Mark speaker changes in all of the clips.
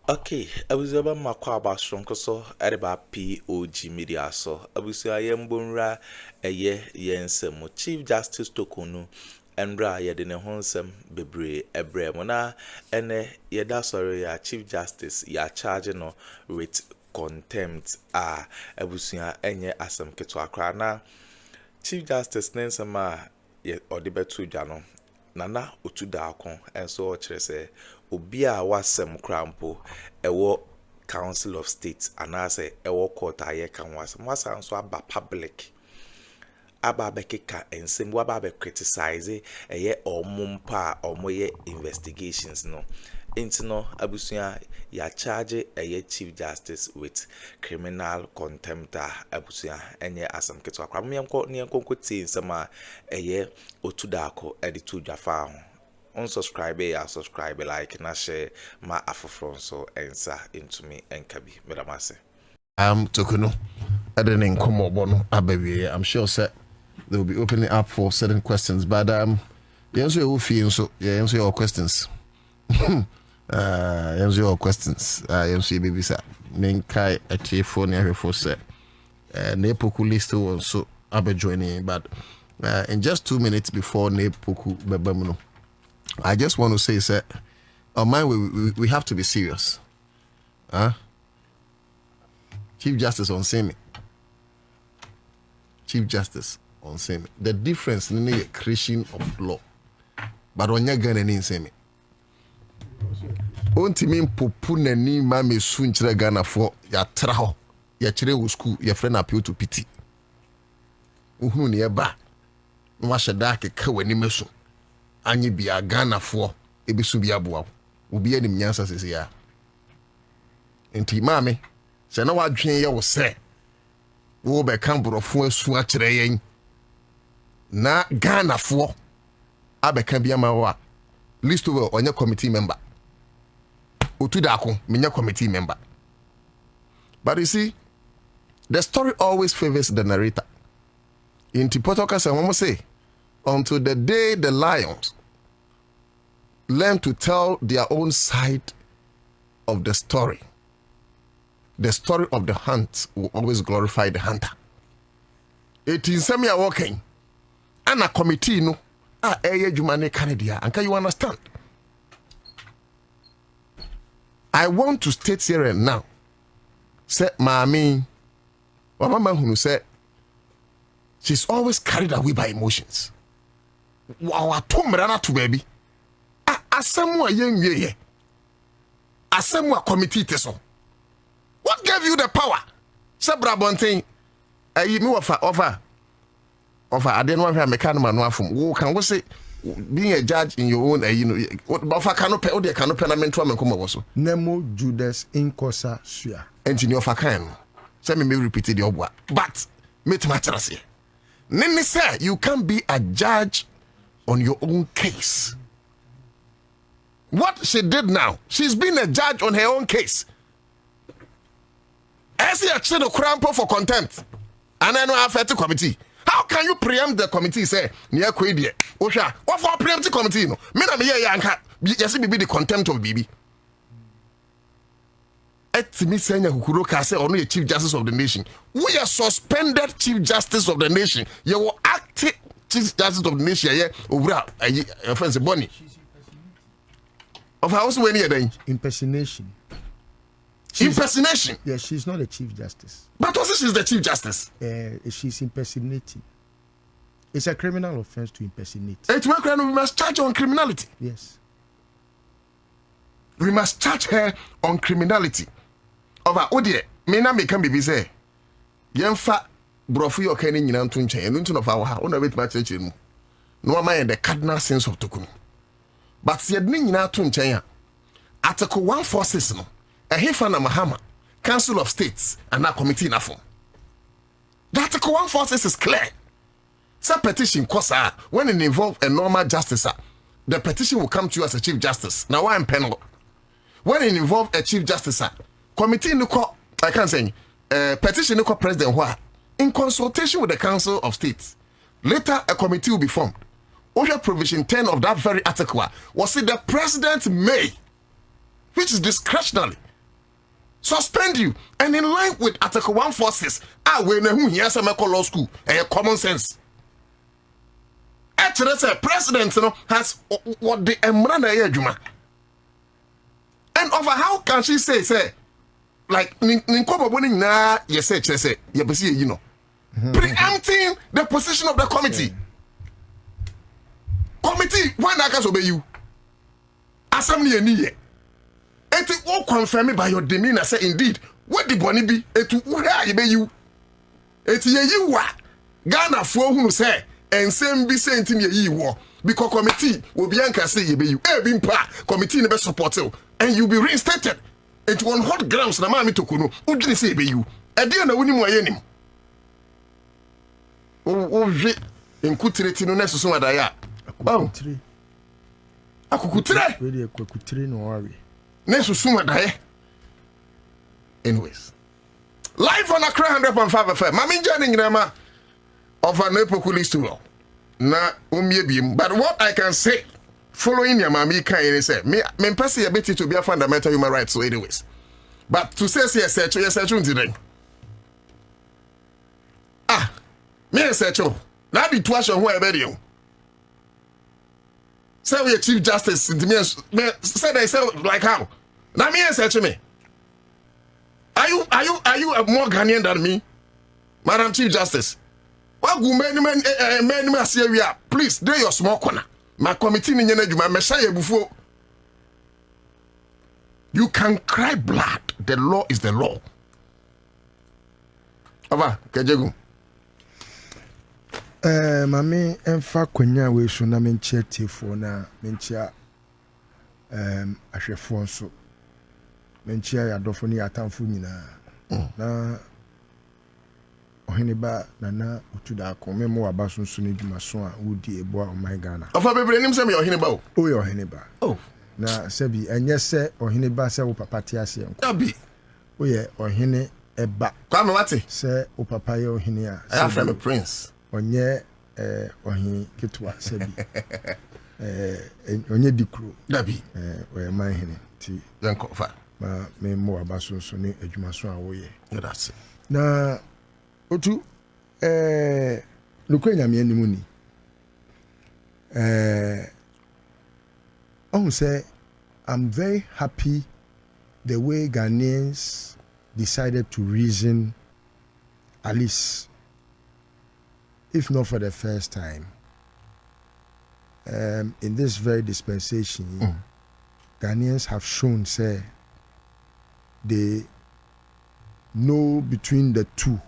Speaker 1: Okay, I was about my kwaba strong so at about POG Media so I was a yambunra a ye yensem Chief Justice Torkornoo and ra ye dine honsem bebre ebre mona ene yeda sorry ya Chief Justice ya charge no with contempt abusia enye asem keto akra na Chief Justice nensema ye odibetu dwano nana otuda akon enso o kire se obi a wasem krampo ewo Council of State anase ewo court aye kan wasa nso aba public aba bekeka ensem waba be criticize eye omumpa omoye investigations no intino abusuya ya charge eye Chief Justice with criminal contempt abusuya enye asam keto akwa mienko ne enkonko ti nsema eye otudako editu dwafa ho unsubscribe ya subscribe like na share ma afofro so ensa into me enkabi medamase
Speaker 2: Torkornoo Addo in Komobono Abawi. I'm sure sir they will be opening up for certain questions, but you answer your fee so you answer your questions. Answer your questions. Answer baby sir. Menkai a telephone every for sir. Nepoku list one so Abe joining, but in just 2 minutes before Nepoku Bebamuno, I just want to say sir, on my way we have to be serious. Chief Justice on Semi. Chief Justice on Semi. The difference in the creation of law. But on your gun and in Semi. Ontimin popuna ni mame sunchra Ghana for ya traho. Ya chire school, your friend appeal to pity. Uhunu ni eba. Mwasha dake kawe ni mesu. Anyi biya Ghana for ebisu biya buwa. Ubiye ni mnyansa sisi ya. Inti mame. Se na wadwen ye wo se wo be kan borofo asu akire yen na Ghana fo abeka bia ma wa list over onye committee member otudako menya committee member. But you see, the story always favors the narrator. In Tipotoka say until the day the lions learn to tell their own side of the story of the hunt will always glorify the hunter. It is semi walking and a committee no jumane Canada. And can you understand? I want to state here and now. Say Mami, or Mama who said she's always carried away by emotions. Wow, to baby. Asemwa ye. Asemwa committee teso. What gave you the power? Sabra Bontain, I know offer. I didn't want to have a mechanic from who can we say being a judge in your own, what Buffer cannot pay the canoe penament from and come also.
Speaker 3: Nemo Judas in Cosa Sua.
Speaker 2: Engineer Fakan. Send me repeat the obwa. But meet matters here. Nene say you can't be a judge on your own case. What she did now, she's been a judge on her own case. As you actually no crampo for contempt, and I know I have to committee. How can you preempt the committee? Say near Quadia, Osha, what for preemptive committee? No, Mina me yanka, just be the contempt of BB. Et me saying who say only a Chief Justice of the nation. We are suspended Chief Justice of the nation. You will act Chief Justice of the nation. Yeah, over a friend's Bonnie. Of house when you're doing
Speaker 3: impersonation.
Speaker 2: Impersonation.
Speaker 3: Yeah, she's not a Chief Justice.
Speaker 2: But also she's the Chief Justice.
Speaker 3: She's impersonating. It's a criminal offense to impersonate.
Speaker 2: It's where we must charge her on criminality.
Speaker 3: Yes.
Speaker 2: We must charge her on criminality. Over Odie, Mina may come be say. Yemfa brofu yo keni nyina nto nchen enu nto no fa ha ona bet ma church mu. No mind the cardinal sense of Torkornoo. But se yedni nyina to nchen a Article 146 no. Ehefa na Mahama, Council of States, and that committee na form. The Article 146 is clear. Some petition kosa when it involves a normal justice, the petition will come to you as a Chief Justice. Now I'm panel. When it involves a Chief Justice, committee no I can't say petition no President Hua in consultation with the Council of States. Later a committee will be formed. Under provision 10 of that very article was it the President may, which is discretionary, suspend you. And in line with Article 146, we know who here some law school and common sense. Actually, the president has what the Emrana Yajuma. And over how can she say, like, Ninkoba winning na, yes, you know, preempting the position of the committee. Committee, why not obey you? Assembly and ye. It will confirm by your demeanor, say indeed, what the bonny be, it will be you. It's you what Ghana for who say, and same be saying to me ye war, because committee will be anchor say ye be you, being pa, committee never support you, and you'll be reinstated. It won hot grams, na mammy to Kuno, who didn't say be you. A dear no winning my enemy. Oh, in Kutri no necessary that I am. Akukutre.
Speaker 3: Really a Kukutre no worry.
Speaker 2: Necessary that anyways. Live on Accra 100.5 FM. Mami joining Nama of an epochal na umyebim. But what I can say, following your mami can say, me pass your ability to be a fundamental human right. So, anyways, but to say yes, today. Me say now the tuition who I bet you. Say we Chief Justice me say they say like how? Now me say me. Are you a more Ghanaian than me, Madam Chief Justice? What go men say we are? Please, do your small corner. My committee in Yenejuma, Messiah before. You can cry blood. The law is the law. Ava, Kajegu.
Speaker 3: Mami emfa kwanya we so na menchia tifo na menchia ahwefo nso menchia ya dofo ni atamfo nyina na ohene ba na otuda akọ memo waba so nso ne dwuma so a wodi ebo a oman Ghana
Speaker 2: afa bebre nim se me ohene ba
Speaker 3: o ye ohene ba na sebi enye se ohene ba se wo papa ti ase enko
Speaker 2: abi
Speaker 3: o ye ohene eba
Speaker 2: kwa me wate
Speaker 3: se o papa ye ohene a
Speaker 2: I am a prince
Speaker 3: onye ohin ketwa sebi onye dikru
Speaker 2: dabi
Speaker 3: we man hene ti
Speaker 2: yanko fa
Speaker 3: ma me mo abaso so ne adwuma so a wo ye
Speaker 2: that's it
Speaker 3: na otu lukwenya me animu ni I say I'm very happy the way Ghanaians decided to reason, at least if not for the first time, in this very dispensation, Ghanaians have shown, say, they know between the two,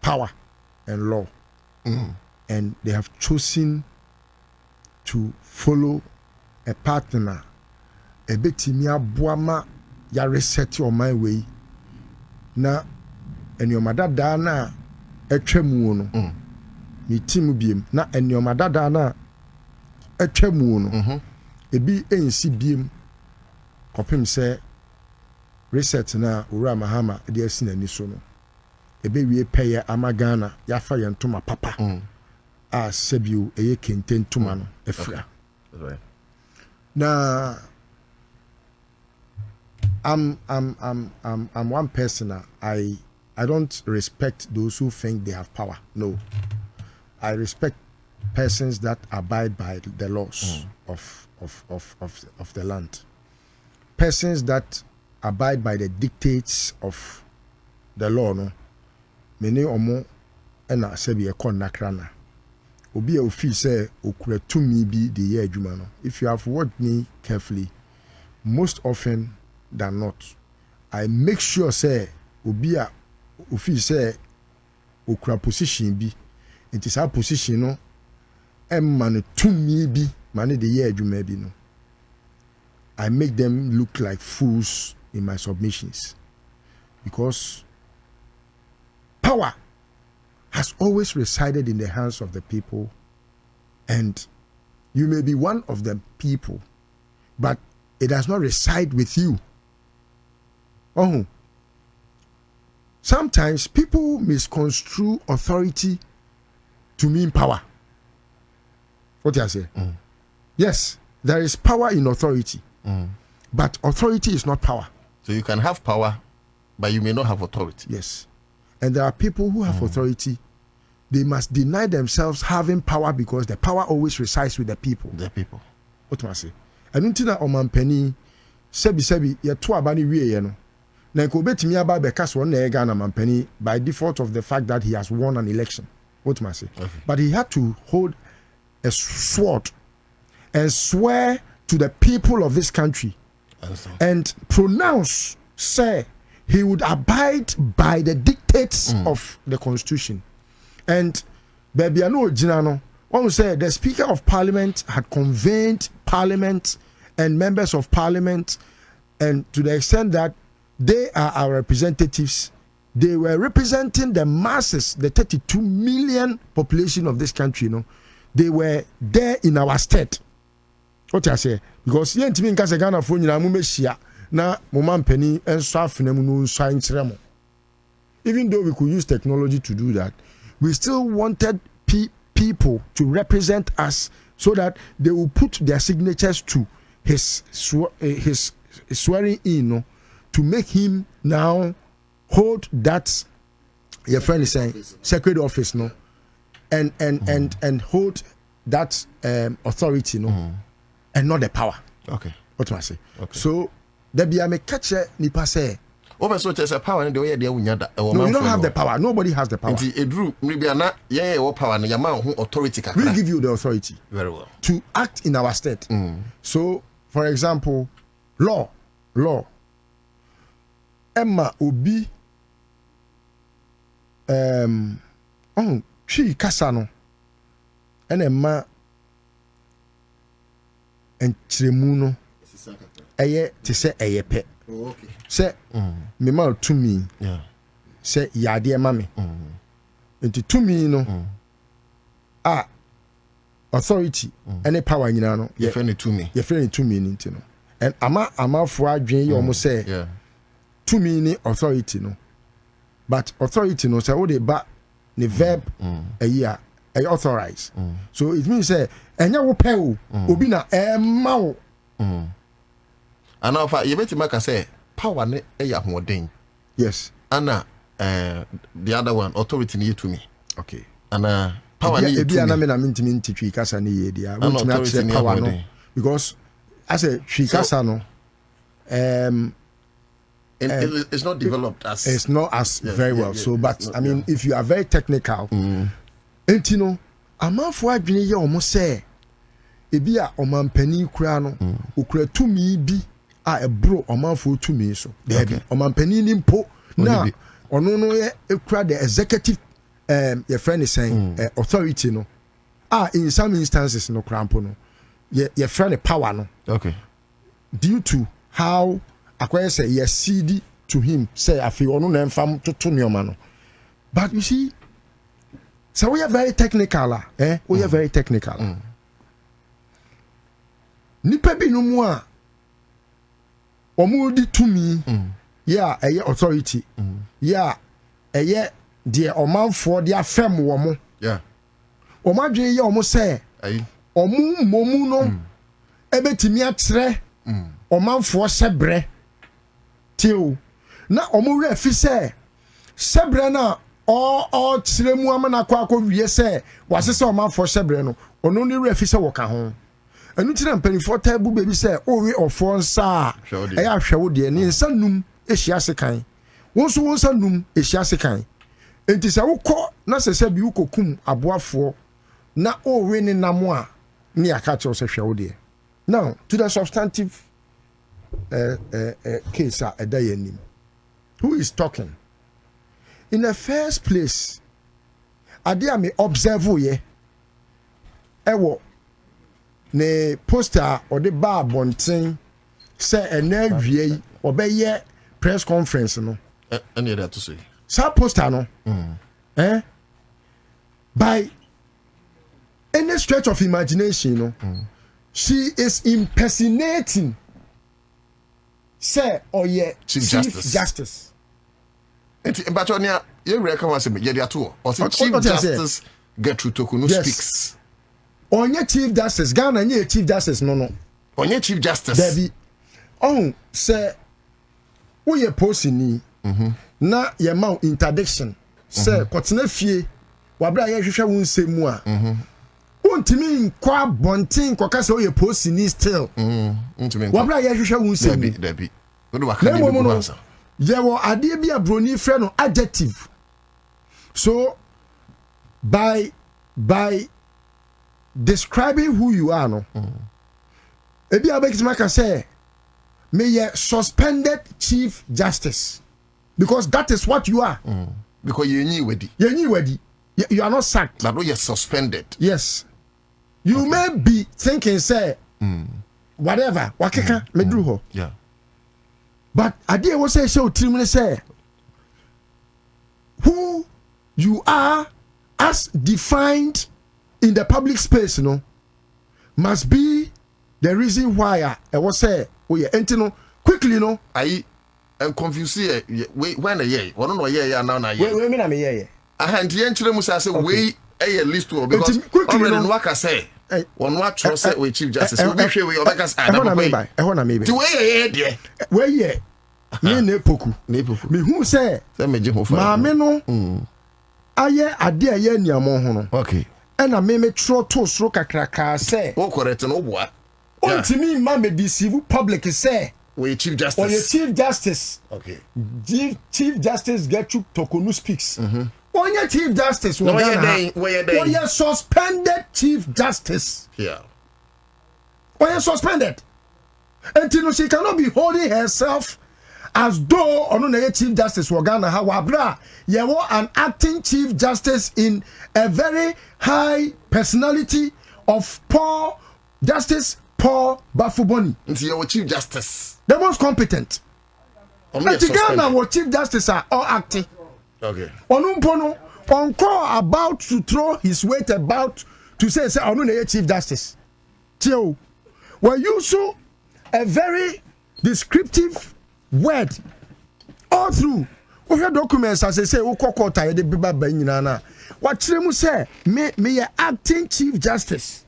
Speaker 3: power and law, and they have chosen to follow a partner, a betimia boama ya reset on my way. Na and your mother dana a tremuno. Ni timu biem na enioma dada na atwamu no ebi ensi biem kopim se reset na ura Mahama de asi na ni so no ebe wie peye amagana ya fa ye ntoma papa a sebio eye kente ntoma no efra na I'm one person. I don't respect those who think they have power. No. I respect persons that abide by the laws of the land. Persons that abide by the dictates of the law. No, many omo ena sebi ekon nakrana. Obi a ofi say okura tumi bi the year adwuma no. If you have watched me carefully, most often than not, I make sure say obi a ofi say okura position bi. It is our position, no. Man to me be man the year you maybe no. I make them look like fools in my submissions because power has always resided in the hands of the people, and you may be one of the people, but it does not reside with you. Sometimes people misconstrue authority to mean power. What do I say? Yes, there is power in authority, but authority is not power.
Speaker 2: So you can have power but you may not have authority.
Speaker 3: Yes. And there are people who have authority. They must deny themselves having power because the power always resides with the people.
Speaker 2: The people.
Speaker 3: What must I say? I don't think that Omanpenny sebi ye to abani wie no. Na ko betimi aba be kaso na ega na Omanpenny by default of the fact that he has won an election. What must I say? Okay. But he had to hold a sword and swear to the people of this country and pronounce, say, he would abide by the dictates of the constitution. And baby, I know Jinano, one said the Speaker of Parliament had convened Parliament and members of Parliament, and to the extent that they are our representatives, they were representing the masses, the 32 million population of this country, you know. They were there in our state. What I say? Because yen timi nka se Ghana fo nyina mu mehia na mo mampani enso afena mu no nso ankyere mo. Even though we could use technology to do that, we still wanted people to represent us so that they will put their signatures to his swearing in, no, to make him now hold that your friend is saying sacred office, no, and hold that authority, no, and not the power.
Speaker 2: Okay.
Speaker 3: What do I say?
Speaker 2: Okay.
Speaker 3: So there be a catch nipa say.
Speaker 2: So there's a power in the way they unya.
Speaker 3: No, you don't have the power. Nobody has the power.
Speaker 2: Maybe power and authority.
Speaker 3: We give you the authority.
Speaker 2: Very well.
Speaker 3: To act in our state. So, for example, law. Emma obi she kasano and Emma and Chiremuno eye to say eye pe.
Speaker 2: Okay.
Speaker 3: Say me ma to me.
Speaker 2: Yeah.
Speaker 3: Say yade mami. Into to me no. Authority any power nyina no.
Speaker 2: Ye friend to me.
Speaker 3: Ye friend to me nti no. And ama for adwen ye omo say.
Speaker 2: Yeah.
Speaker 3: To me ni authority no. But authority no say wo dey ba the verb a year authorize. So it means say enya wo pe o obi na ma wo.
Speaker 2: And now you bet make say power ne eya hoden.
Speaker 3: Yes.
Speaker 2: Anna the other one authority ne to me.
Speaker 3: Okay.
Speaker 2: And power ne to me.
Speaker 3: Ana me na mintimi ntitwi kasa ne ye dia. Wo tumi akye power no. Because as a twi kasa no
Speaker 2: it's not developed as
Speaker 3: it's not as very well. So but not, I mean if you are very technical enti no amanfo adwene ye omo say ebi a omampani kura no okura tumi bi a ebro omanfo tumi so debi omampani ni mpo na ono no ye ekura the executive your friend is saying authority no in some instances no krampo no your friend power no.
Speaker 2: Okay.
Speaker 3: Due to how akwai say yes cd to him say afi ono na mfam toto neoma no. But you see, so we are very technical we are very technical. Nipa bi no mu a omo di tumi eye authority eye de omanfo de afem wo mo omo adwen ye omo say omo momu no ebetimi atrɛ omanfo sebre till na omo we afi say sebre na all tiremu amana kwa wie say wasese omanfo sebre no ono ni we afi say wo ka ho anu tira mpanifo table baby say owe ofo nsa eya hwewo de ni nsa num ehia sekan wonso wonsa num ehia sekan enti say wokɔ na sese bi wokokum aboafo na owe ni namo a ni aka che say hwewo de. Now to the substantive case edayenim, who is talking in the first place ade a me observe ye ewo ne poster or the bar bonten say enadwie obeye press conference no
Speaker 2: any that to say
Speaker 3: sa poster no by any stretch of imagination no she is impersonating say oye
Speaker 2: Chief
Speaker 3: Justice.
Speaker 2: Enti Mbachonia you reckon was me ye ato or say Chief Justice get through Torkornoo speaks.
Speaker 3: Onye Chief Justice Ghana nye Chief Justice no
Speaker 2: Onye Chief Justice
Speaker 3: Debbie say we ye posini na ye ma interdiction say kotena fie wabra ye hwehwe wo nsemu a untimi nkwa bontin koka say oye postini still wabra ye hwehwe wo nsemu
Speaker 2: dabi odo waka ni bi answer
Speaker 3: ye wo ade bi abroni frɛ no adjective so by describing who you are no ebi abekisima ka say may ye suspended chief justice because that is what you are
Speaker 2: because you
Speaker 3: are not sacked
Speaker 2: but you're suspended.
Speaker 3: Yes, you may be thinking say whatever wakeka medru ho
Speaker 2: yeah
Speaker 3: but ade wo say show trim say who you are as defined in the public space must be the reason why I was say entino quickly
Speaker 2: I am confused here when a year one no year now na year
Speaker 3: we me year
Speaker 2: and the entry must say we a list to because already no waka say one what trust we chief justice we hwe we obeka say
Speaker 3: e ho na me
Speaker 2: ti we there
Speaker 3: we me na epoku me hu say
Speaker 2: me je ho fa
Speaker 3: ma me no aye ade aye aniamo ho no
Speaker 2: okay
Speaker 3: na me tro to sro kakraka say
Speaker 2: o correct no boa
Speaker 3: ontimi ma me deceive public say
Speaker 2: we chief justice
Speaker 3: or your chief justice
Speaker 2: okay
Speaker 3: chief justice get you Torkornoo speaks on your chief justice where you suspended chief justice
Speaker 2: yeah
Speaker 3: where you suspended until she cannot be holding herself as though on a chief justice wagana hawabra you were an acting chief justice in a very high personality of Paul Bafuboni.
Speaker 2: Into your chief justice.
Speaker 3: The most competent. And Ghana, our chief justice are all acting.
Speaker 2: Okay.
Speaker 3: Onumpono, Onko about to throw his weight about to say, Onune chief justice. Tio, were you so a very descriptive word all through? We have documents as they say, Okokota, the Biba Benina. What Tremu say, me acting chief justice.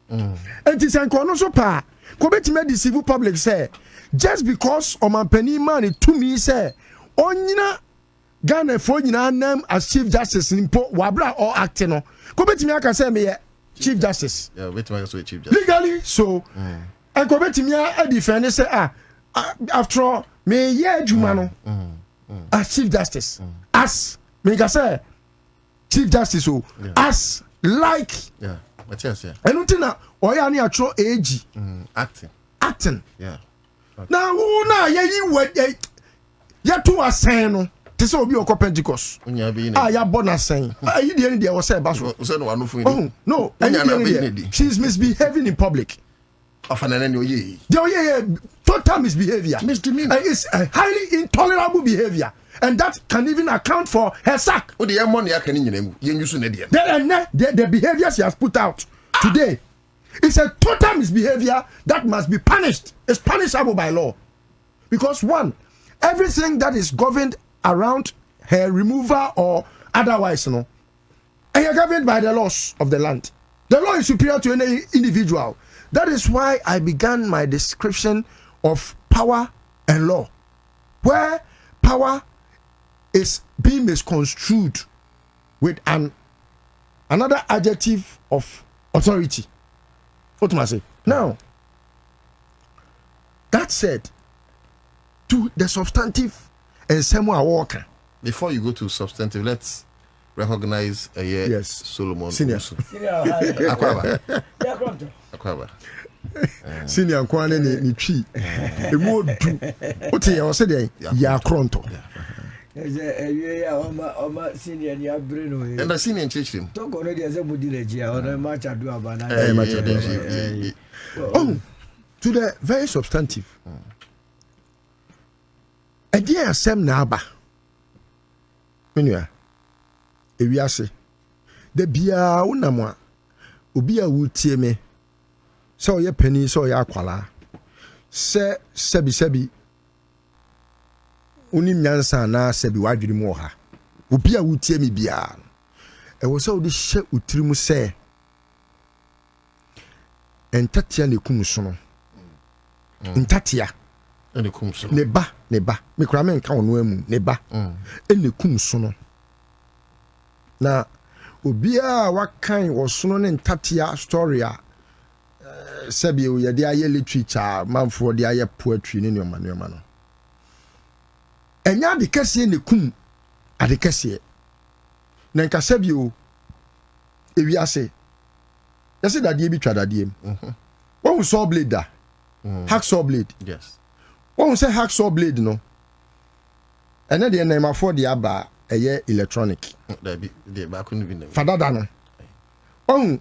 Speaker 3: And it's an so pa kobeti me deceive public say just because o man pani man to me say onyina Ghana for nyina nam as chief justice nimpo wabra or acting no kobeti me aka say me chief justice
Speaker 2: yeah wait me so chief justice
Speaker 3: legally so and kobeti me a defend say after all me ye adwuma no as chief justice as me ka say chief justice so as like
Speaker 2: yeah. But yes, yeah.
Speaker 3: And until now, oya ni atro age. Acting.
Speaker 2: Yeah.
Speaker 3: Okay. Now, who na ya to asen no. Te say obi okọ Pentecost. Ya born asen. You dey there was say baso. Oh, no. She is misbehaving in public. Total misbehavior.
Speaker 2: Misdemeanor.
Speaker 3: It's a highly intolerable behavior. And that can even account for her sack. The behavior she has put out today is a total misbehavior that must be punished. It's punishable by law. Because one, everything that is governed around her removal or otherwise, and you're governed by the laws of the land. The law is superior to any individual. That is why I began my description of power and law, where power is being misconstrued with another adjective of authority. What do I say? Now, that said, to the substantive and Samuel Walker.
Speaker 2: Before you go to substantive, let's recognize
Speaker 3: yes.
Speaker 2: Solomon
Speaker 3: Senior.
Speaker 2: Akroma.
Speaker 3: Senior Kwane ni chi. Emu du. Ote ya ose de ya Kronto.
Speaker 4: And
Speaker 2: the senior church him.
Speaker 4: Torkornoo as a Mudilegia or a match I do about
Speaker 3: to the very substantive. A dear Sam Naba. When you are a wiase, the Bia Unamwa, Ubia would tear me. So your penny, so your aquala. Sebi. Unim nyansa na sebi wadwiri mu ha obi a wutie me bia e wo se wo de hye utirimu se entatia ne kum so no entatia
Speaker 2: Any comes.
Speaker 3: Neba. Me kura me nka ono amu. Neba. Ene kum so no. Na obia wakan wo so no ne ntatia story a sabi o ye de aye literature manfo de aye poetry ne nyoma no. Enya de kese ne kum ade kese. Na nka sabi o ewiase. Yase dadie bi twa dadie m. One saw blade da. Hacksaw blade.
Speaker 2: Yes.
Speaker 3: One say hacksaw blade no. Ene de na mafo de aba eye electronic.
Speaker 2: There be the back on the
Speaker 3: Fadada no. Oh,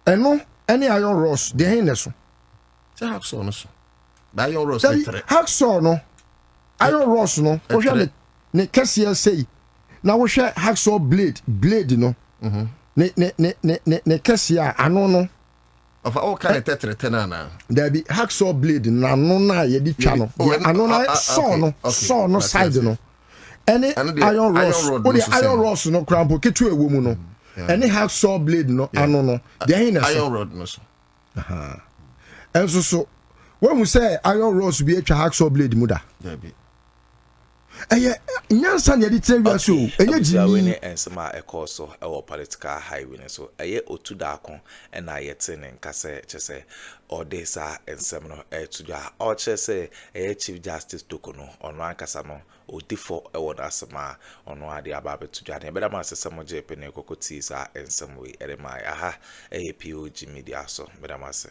Speaker 3: eno any iron rods de hen so.
Speaker 2: Say hacksaw no so. Buy your rods
Speaker 3: hacksaw no. Iron rods no. Wo hwe ne kese say. Na wo hwe hacksaw blade no. Ne kese a ano no.
Speaker 2: Of all kind of tetra na.
Speaker 3: There be hacksaw blade na no na ye di twa no. Ano na saw no side no. Any iron rods. O the iron rods no crampo ketu ewo mu no. Any hacksaw blade no ano no. There hin
Speaker 2: iron rod no so.
Speaker 3: And so when we say iron rods be atwa hacksaw blade mu da.
Speaker 2: There be.
Speaker 3: Nyansa ne di tell so. Enye
Speaker 1: jimi ne ensema ekoso e political highway ne so eye otu da kon e na yete ne nkase chese odesa ensem no etudwa o chese chief justice Torkornoo ono ankasa no odifo e won asema ono ade aba betudwa ne beda ma sesemo jepe ne kokoti sa ensem we ere mai aha POG Media so beda ma se